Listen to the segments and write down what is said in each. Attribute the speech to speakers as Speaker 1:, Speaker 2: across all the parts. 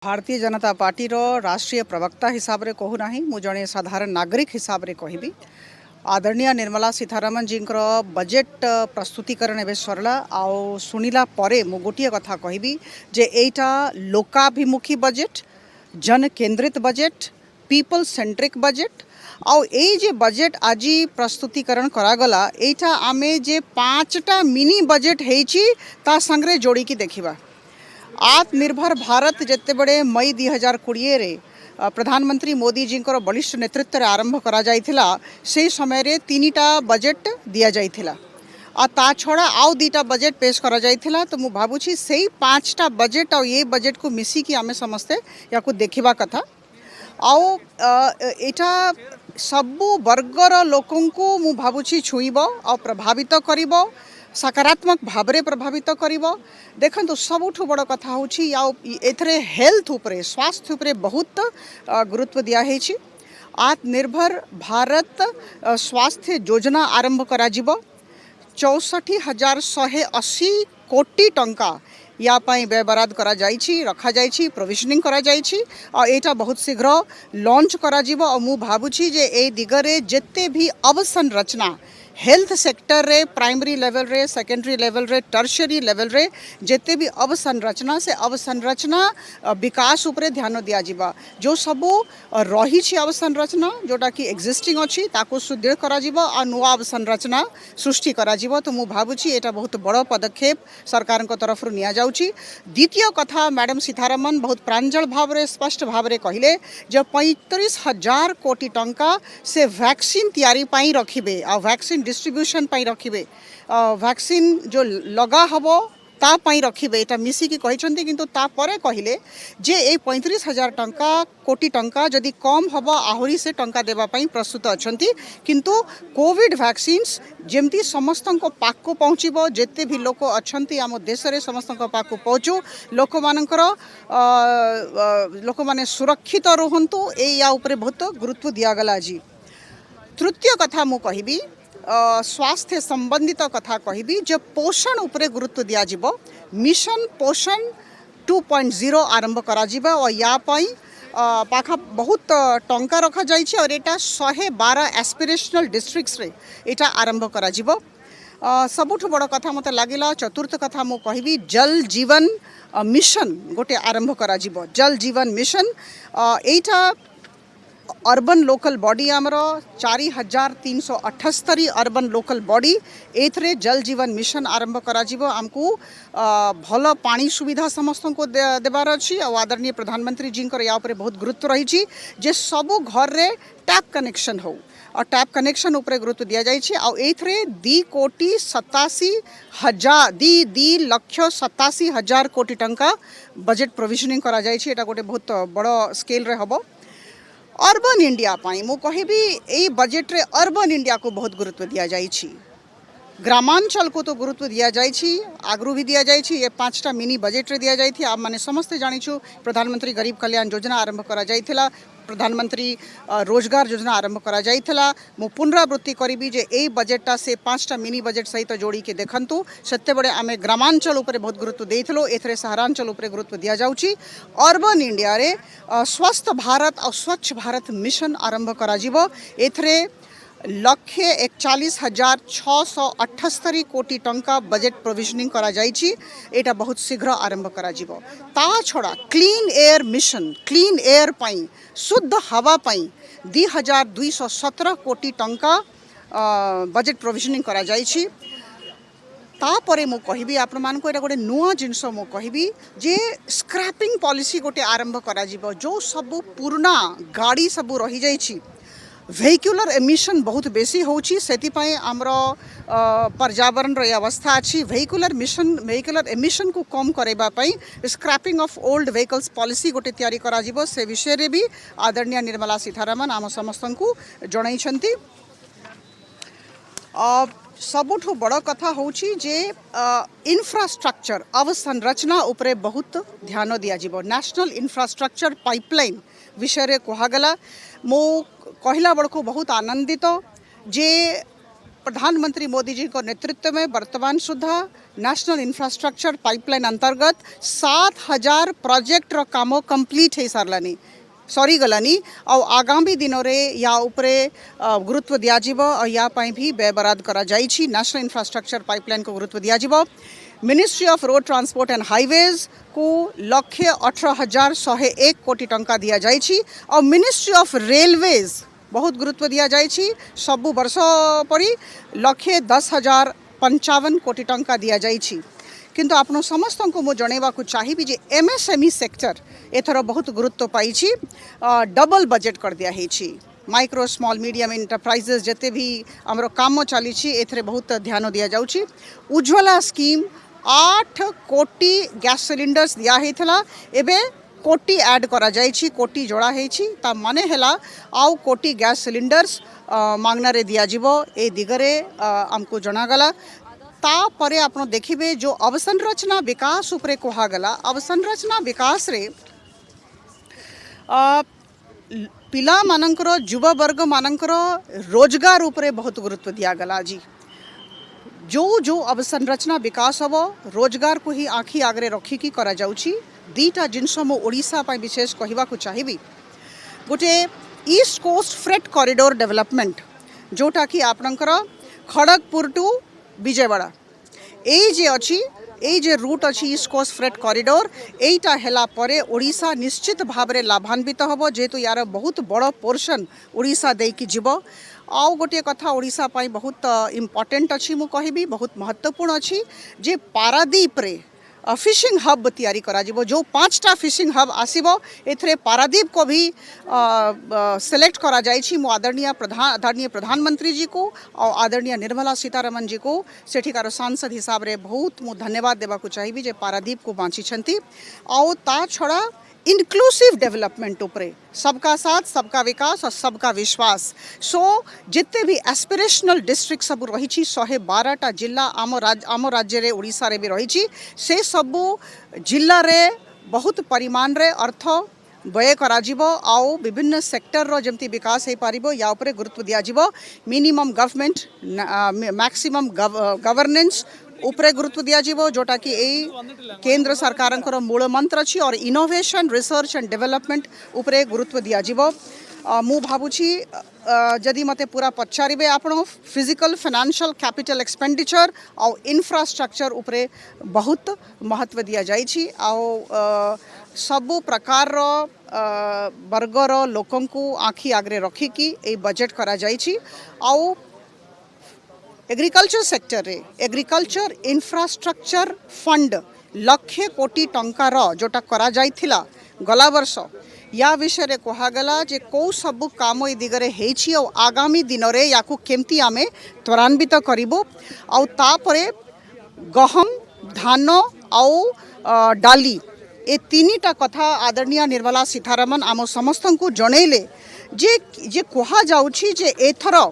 Speaker 1: Bharatiya Janata party रो राष्ट्रीय प्रवक्ता हिसाब रे कहू नाही मु जने साधारण नागरिक हिसाब रे कहबी आदरणीय निर्मला सीतारमण जी बजेट प्रस्तुतिकरण एवं सरला आउ सुनिला परे मु गोटे कथा कहबी जे एटा लोकाभिमुखी बजेट जन केंद्रित बजेट पीपल सेंट्रिक बजेट आउ ए जे बजेट आज प्रस्तुतिकरण करागला एटा आमे जे 5टा मिनी बजेट हेची ता संगरे जोड़ी की देखिबा। आत्मनिर्भर भारत जिते बड़े मई 2020 रे प्रधानमंत्री मोदी जी बलिष्ठ नेतृत्व आरंभ करा जाइथिला से समय रे 3टा बजेट दिया जाइथिला आ ता छड़ा आउ 2टा बजेट पेश करा जाइथिला। तो मु भाबुछि सेही 5टा बजेट और ये बजेट को मिसी कि आमे समस्ते या को देखिबा कथा आउ एटा सबु वर्गर लोकंकु मु भाबुछि छुईबो और प्रभावित करिवो सकारात्मक भावरे प्रभावित करिवो। देखंतु सबुठु बड़ कथा होछि एथरे हेल्थ उपरे स्वास्थ्य उपरे बहुत गुरुत्व दिया हेछि। आत्मनिर्भर भारत स्वास्थ्य योजना आरंभ करा जिवो 64,180 कोटी टंका या पाई व्ययबराद करा जाइछि रखा जाइछि प्रोविजनिंग करा जाइछि और एटा बहुत शीघ्र लॉन्च करा जिवो। और मु भाबुछि जे ए दिगरे जेते भी अवसंरचना हेल्थ सेक्टर रे प्राइमरी लेवल रे सेकेंडरी लेवल रे टर्शियरी लेवल रे जेते भी अवसंरचना से अवसंरचना विकास उपरे ध्यान दिया जिबा। जो सबू रही छी अवसंरचना जोटा कि एक्जिस्टिंग अछि ताको सुदृढ़ करा जिबा आ नुआ अवसंरचना सृष्टि करा जिबा। तो मु भाबुछि एटा बहुत बड़ पदक्षेप सरकार को तरफ रु निया जाउछि। द्वितीय कथा मैडम सीतारमण बहुत प्रांजल भाव रे स्पष्ट भाव रे कहिले जे 35,000 कोटी टंका से वैक्सीन तैयारी पाई रखिबे आ वैक्सीन डिस्ट्रीब्यूशन पाई रखिबे वैक्सीन जो लगा हबो ता पाई रखिबे एटा मिसी की कहिसंती। किंतु ता परे कहिले जे ए 35,000 टंका कोटी टंका जदि कम हबो आहुरी से टंका देबा पाई प्रस्तुत अछंती। किंतु कोविड वैक्सीन्स जेमती समस्त को पाक को पहुँचबो जेते भी लोक अछंती आम देश रे समस्त को पाक को पहुँचू लोक मानकर लोक माने सुरक्षित रहंतु ए या ऊपर बहुत गुरुत्व दिया गला। आज तृतीय कथा मु कहबी स्वास्थ्य संबंधित कथा कहबी जो पोषण उपरे गुरुत्व दिया जिवो मिशन पोषण 2.0 आरंभ करा जिवो और या पाई पाखा बहुत टंका रखा जाइछि और एटा 112 एस्पिरेशनल डिस्ट्रिक्ट्स रे एटा आरंभ करा जिवो। सबुठ बड़ कथा मते लागिला चतुर्थ कथा मु कहबी जल जीवन मिशन गोटे आरंभ करा जिवो। जल जीवन मिशन एटा अर्बन लोकल बॉडी आमर 4,378 अर्बन लोकल बॉडी एथरे जल जीवन मिशन आरंभ करा जिवो। आमको भल पानी सुविधा समस्त को देबार अछि और आदरणीय प्रधानमंत्री जी या ऊपर बहुत गुरुत्व रही जे सबु घर रे टैप कनेक्शन हो और टैप कनेक्शन ऊपर गुरुत्व दिया जाइछि। आ एथरे 2,87,000 कोटी टंका बजेट प्रोविजनिंग करा जाइछि। एटा गोटे बहुत बड़ स्केल रे हबो। अर्बन इंडिया पाई मु कहबी ए बजेट रे अर्बन इंडिया को बहुत गुरुत्व दिया जाइछि ग्रामांचल को तो गुरुत्व दिया जाइछि आगरू भी दिया जाइछि। ये 5टा मिनी बजेट रे दिया जाइथि आप माने समस्त जानिछु प्रधानमंत्री गरीब कल्याण योजना आरंभ करा जाइथिला प्रधानमंत्री रोजगार योजना आरंभ करा जाइथिला। मु पुनरावृत्ति करिबी जे ए बजेटटा से 5टा मिनी बजेट सहित जोड़ी के देखंतु सत्य बड़े आमे ग्रामांचल ऊपर बहुत गुरुत्व देइथिलो एथरे सहरांचल ऊपर गुरुत्व दिया जाउछि। अर्बन इंडिया रे स्वस्थ भारत और स्वच्छ भारत मिशन आरंभ करा जिवो एथरे 1,41,678 कोटी टंका बजेट प्रोविजनिंग करा जाइछि एटा बहुत शीघ्र आरंभ करा जिवो। ता छड़ा clean air mission clean air पाई शुद्ध हवा पाई 2,217 कोटी टंका बजेट प्रोविजनिंग करा जाइछि। तापरे मु कहबी आपण मान को एटा गोटे नुआ जिनस मु कहबी जे स्क्रैपिंग पॉलिसी गोटे आरंभ करा जिवो। जो सब पुराना गाड़ी सब रही जाइछि वेहिकुलर एमिशन बहुत बेसी होची सेति पई हमरो पर्यावरण रो अवस्था अछि वेहिकुलर एमिशन को कम करेबा पई scrapping of old vehicles policy गोटे तयारी करा जिवो। से विषय रे भी आदरणीय निर्मला सीतारमण आम समस्त को जणाई छंती। सबुठु बड़ कथा होची जे इंफ्रास्ट्रक्चर अवसंरचना उपरे बहुत ध्यान दिया जिवो। नेशनल इंफ्रास्ट्रक्चर पाइपलाइन विषय रे कहगला मो कहला बड़ को बहुत आनंदित जे प्रधानमंत्री मोदी जी को नेतृत्व में वर्तमान सुधा नेशनल इंफ्रास्ट्रक्चर पाइपलाइन अंतर्गत 7,000 प्रोजेक्ट रो काम कंप्लीट हो सारानी सरी गलानी और आगामी दिनों रे या उपरे गुरुत्व दियाजिबो और या पाई भी व्ययबराद करा जाइछि। नेशनल इंफ्रास्ट्रक्चर पाइपलाइन को गुरुत्व दियाजिबो। Ministry of road transport and highways को 1,18,101 कोटी टंका दिया जाइछि और मिनिस्ट्री ऑफ रेलवेज बहुत गुरुत्व दिया जाइछि। सबु वर्ष परी 1,10,055 कोटी टंका दिया जाइछि। किंतु आपण समस्त को मु जनैबा को चाहिबी जे एमएसएमई सेक्टर एथर बहुत गुरुत्व पाइछि। डबल बजेट कर दिया हेछि। माइक्रो स्मॉल मीडियम एंटरप्राइजेस जते भी हमरो काम चली एथरे बहुत ध्यान दिया जाउछि। उज्ज्वला स्कीम 8 कोटी गैस सिलिंडर्स दिया हेथला एबे कोटी ऐड करा जाइछि, कोटी जोड़ा हेछि ता माने हेला आउ कोटी गैस सिलिंडर्स मांगना रे दिया जिवो ए दिगरे हमको जणागला। तापरे आपण देखिबे जो अवसंरचना विकास उपरे कहागला। अवसंरचना विकास रे पिला मानकर युव वर्ग मानकर रोजगार उपरे बहुत गुरुत्व दिया गला। जी जो जो अवसंरचना विकास हम रोजगार को ही आखि आगरे रखिकी करा जाउछि। दीटा जिनस मो ओडिशा पय विशेष कहवा को चाहिबी। गोटे east coast freight corridor development जोटा कि आपनकर खड़गपुर टू विजयवाड़ा ए जे अछि ए जे रूट अछि ईस्ट कोस्ट फ्रेट कॉरिडोर एटा हेला परे ओडिशा निश्चित भाव रे लाभान्वित हबो जेतु यार बहुत बड़ पोर्शन ओडिशा दे कि जीवो। आउ गोटे कथा ओडिशा पय बहुत इम्पोर्टेंट अछि मु कहबी बहुत महत्वपूर्ण अछि जे पारादीप रे फिशिंग हब तैयारी करा जिवो। जो 5टा फिशिंग हब आसीबो एथरे पारादीप को भी सिलेक्ट करा जाइछि। मो आदरणीय प्रधानमंत्री जी को और आदरणीय निर्मला सीतारमण जी को सेठिकार सांसद हिसाब रे बहुत मु धन्यवाद देबा को चाहिबी जे पारादीप को बांची छंती। और ता छड़ा इनक्लूसिव डेवलपमेंट उपरे सबका साथ सबका विकास और सबका विश्वास। सो जिते भी एस्पिरेशनल डिस्ट्रिक्ट सब रही 112टा जिला आम राज्य रे ओडिशा रे भी रही से सबू जिल्ला रे बहुत परिमाण रे अर्थ व्यय करा जिवो। आउ विभिन्न सेक्टर रो जमती विकास हे पारिबो या उपरे गुरुत्व दिया जिवो। मिनिमम गवर्नमेंट मैक्सिमम गवर्नेंस उपरे गुरुत्व दिया जिवो जोटा कि केंद्र सरकार मूल मंत्र अछि और इनोवेशन रिसर्च एंड डेवलपमेंट उपरे गुरुत्व दिया जिवो। मु भाबुछि जदि मते पूरा पचारिबे आपण फिजिकल फाइनेंशियल कैपिटल एक्सपेंडिचर और इंफ्रास्ट्रक्चर उपरे बहुत महत्व दिया जाइछि। आउ सबु प्रकार वर्गर लोकन को आखि आगरे रखिकी ए बजेट करा जाइछि। आउ एग्रीकल्चर सेक्टर रे एग्रीकल्चर इंफ्रास्ट्रक्चर फंड 1,00,000 कोटी टंकार जोटा करा जाइथिला गला वर्ष या विषय रे कहागला जे कौ सब काम ए दिगरे हेछि और आगामी दिन रे याकू केमती आमे त्वरान्वित करिबो। और तापरे गहम धान और डाली ए तीनिटा कथा आदरणीय निर्मला सीतारमण आम समस्त को जनैले जे कहा जाउछि जे एथर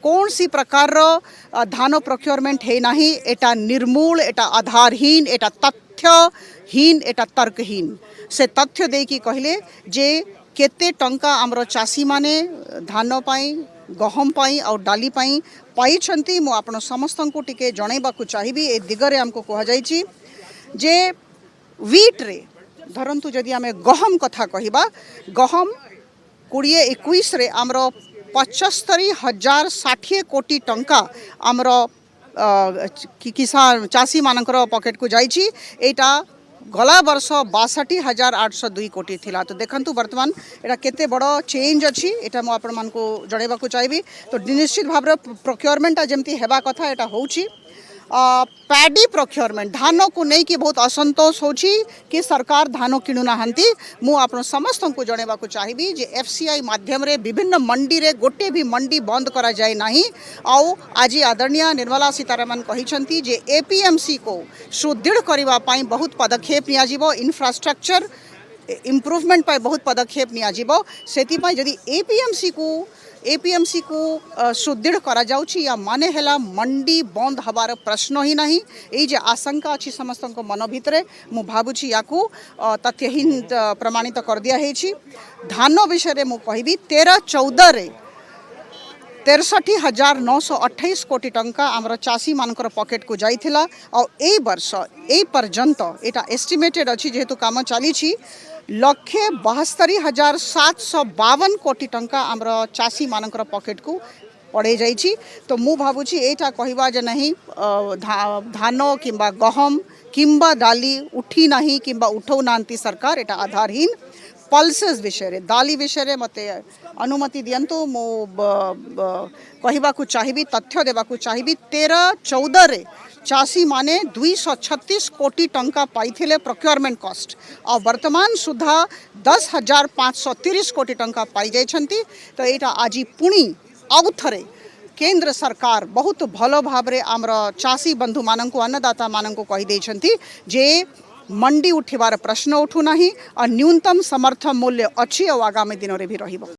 Speaker 1: कौन सी प्रकार धान प्रोक्योरमेंट है नाही। एटा निर्मूल एटा आधारहीन एटा तथ्यहीन एटा तर्कहीन से तथ्य दे कि कहले जे केते टंका आमर चासी माने धान पाई गहम पाई और डाली पाई पाई छंती। मु आपण समस्त को टिके जनैबा को चाहिबी ए दिगरे हमको कहा जाइछि जे वीट रे धरंतु जदि आमे गहम कथा कहिबा गहम 2021 रे आमर 75,060 कोटी टंका आमर किसान चासी मानकर पॉकेट को जाइछि। एटा गला वर्ष 62,802 कोटी थिला। तो देखंतु वर्तमान एटा केते बड़ चेंज अछि एटा मु आपण मान को जणैबा को चाहिबी। तो निश्चित भाव प्रोक्योरमेंट जमती हेबा कथा एटा होउछि। पैडी प्रोक्योरमेंट धान को नहीं कि बहुत असंतोष होछि कि सरकार धान किणु नाहंती। मु आपण समस्त को जणैबा को चाहिबी जे एफसीआई माध्यम रे विभिन्न मंडी रे गोटे भी मंडी बंद करा जाए नाही। आउ आज आदरणीय निर्मला सीतारमण कहिसंती जे एपीएमसी को सुदृढ़ करबा पई बहुत पदक्षेप निया जिवो। इंफ्रास्ट्रक्चर इम्प्रूवमेंट पर बहुत पदक्षेप निया जिवो। सेति पई जदि एपीएमसी को सुदृढ़ करा जाउछि या माने हेला मंडी बंद हबार प्रश्न ही नहीं। ए जे आशंका अछि समस्त को मन भितरे मु भाबुछि याकू तथ्यहीन प्रमाणित कर दिया हेछि। धान विषय रे मु कहबी 13-14 रे 63,928 कोटी टंका आमर चाषी मानकर पॉकेट को जाइथिला और ए वर्ष ए पर्यंत एटा एस्टिमेटेड अछि जेहेतु काम चली 1,72,752 कोटी टंका आमर चाषी मानकर पॉकेट को पड़े जाइछि। तो मु भाबुछि एटा कहबा जे नहीं धान किंबा गहम किंबा डाली उठी नहीं किंबा उठौ नांती सरकार एटा आधारहीन। पल्सेस विषय रे दाली विषय रे मते अनुमति दियंतु मो कहबा को चाहिबी तथ्य देबा को चाहिबी 13-14 रे चाषी माने 236 कोटी टंका पाइथिले प्रोक्योरमेंट कॉस्ट और वर्तमान सुधा 10,530 कोटी टंका पाई जाइछंती। तो एटा आजी पुणी आउ थरे केंद्र सरकार बहुत भलो भाबरे आमर चाषी बंधु मानंकु अन्नदाता मानंकु कहि दैछंती जे मंडी उठिबार प्रश्न उठू नाही और न्यूनतम समर्थन मूल्य अच्छी और आगामी दिन में भी रहिबो।